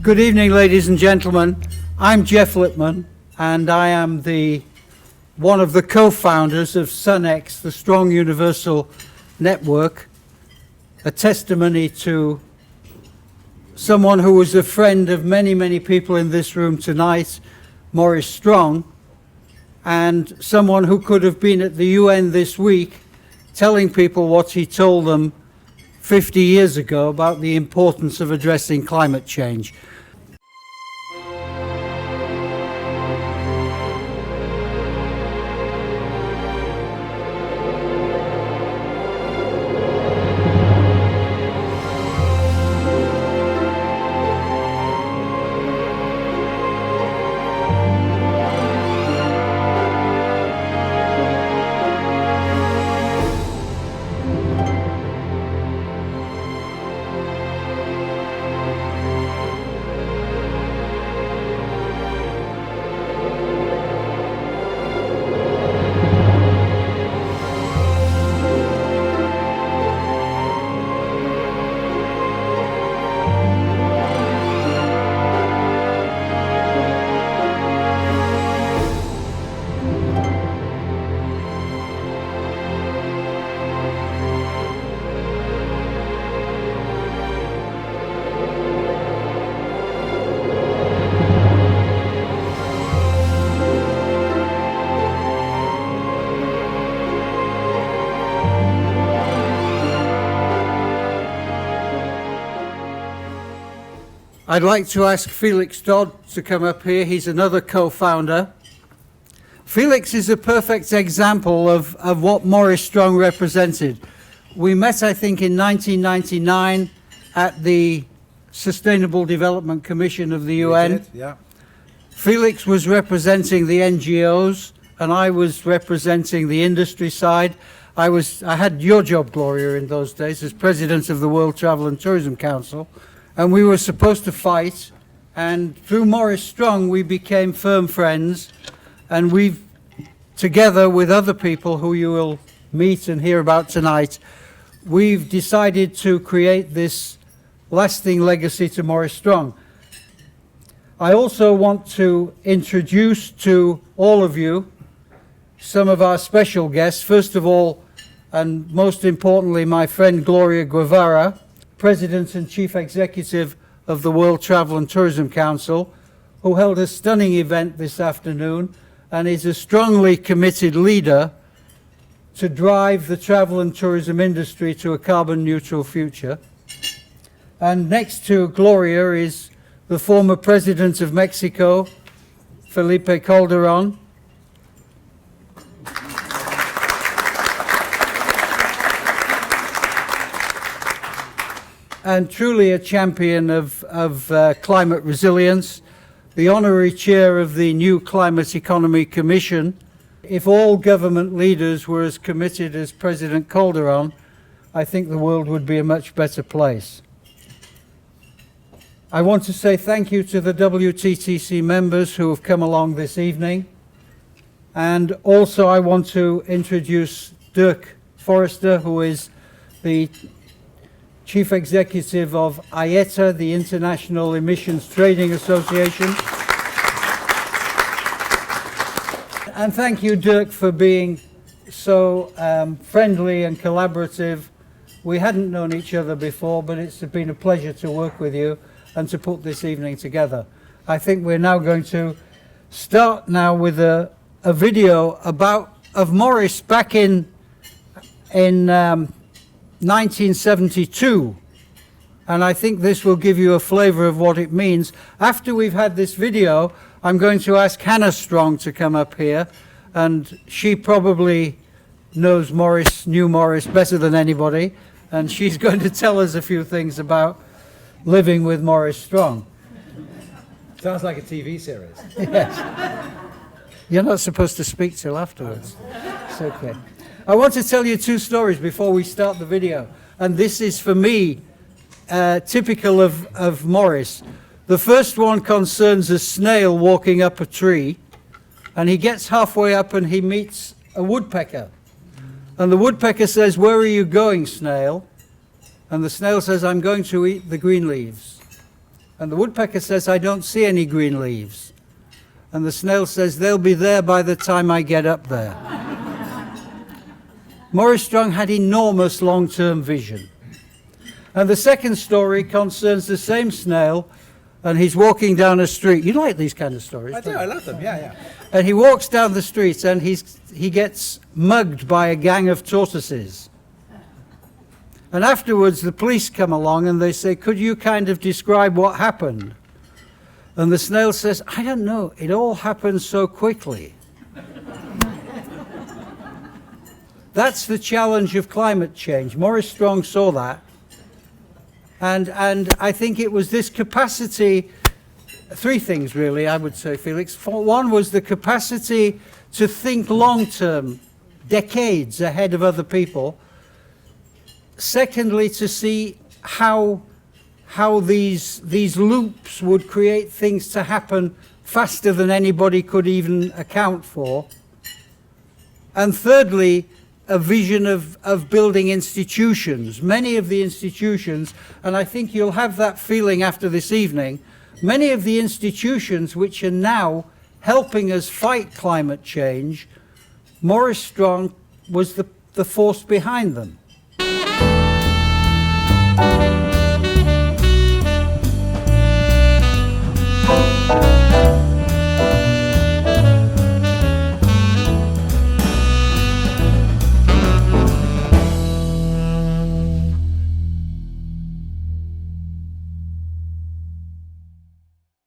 Good evening, ladies and gentlemen. I'm Geoff Lipman, and I am one of the co-founders of SunX, the Strong Universal Network, a testimony to someone who was a friend of many, many people in this room tonight, Maurice Strong, and someone who could have been at the UN this week telling people what he told them 50 years ago about the importance of addressing climate change. I'd like to ask Felix Dodds to come up here. He's another co-founder. Felix is a perfect example of what Maurice Strong represented. We met, I think, in 1999 at the Sustainable Development Commission of the UN. Did, yeah. Felix was representing the NGOs, and I was representing the industry side. I had your job, Gloria, in those days as president of the World Travel and Tourism Council. And we were supposed to fight, and through Maurice Strong we became firm friends, and we've, together with other people who you will meet and hear about tonight, we've decided to create this lasting legacy to Maurice Strong. I also want to introduce to all of you some of our special guests. First of all, and most importantly, my friend Gloria Guevara, President and Chief Executive of the World Travel and Tourism Council, who held a stunning event this afternoon and is a strongly committed leader to drive the travel and tourism industry to a carbon neutral future. And next to Gloria is the former President of Mexico, Felipe Calderon. And truly a champion of climate resilience, the honorary chair of the new Climate Economy Commission. If all government leaders were as committed as President Calderon, I think the world would be a much better place. I want to say thank you to the WTTC members who have come along this evening. And also I want to introduce Dirk Forrester, who is the Chief Executive of IETA, the International Emissions Trading Association. And thank you, Dirk, for being so friendly and collaborative. We hadn't known each other before, but it's been a pleasure to work with you and to put this evening together. I think we're now going to start now with a video of Maurice back in 1972, and I think this will give you a flavor of what it means. After we've had this video, I'm going to ask Hannah Strong to come up here, and she probably knew Maurice better than anybody, and she's going to tell us a few things about living with Maurice Strong. Sounds like a TV series. Yes. You're not supposed to speak till afterwards. It's okay. I want to tell you two stories before we start the video, and this is for me typical of Maurice. The first one concerns a snail walking up a tree, and he gets halfway up and he meets a woodpecker. And the woodpecker says, "Where are you going, snail?" And the snail says, "I'm going to eat the green leaves." And the woodpecker says, I don't see any green leaves. And the snail says, they'll be there by the time I get up there. Maurice Strong had enormous long-term vision. And the second story concerns the same snail, and he's walking down a street. You like these kind of stories? I do, I love them, yeah. And he walks down the street, and he gets mugged by a gang of tortoises. And afterwards, the police come along, and they say, could you kind of describe what happened? And the snail says, I don't know, it all happened so quickly. That's the challenge of climate change. Maurice Strong saw that. And I think it was this capacity, three things really, I would say, Felix. One was the capacity to think long-term, decades ahead of other people. Secondly, to see how these loops would create things to happen faster than anybody could even account for. And thirdly, a vision of building institutions. Many of the institutions, and I think you'll have that feeling after this evening, many of the institutions which are now helping us fight climate change, Maurice Strong was the force behind them.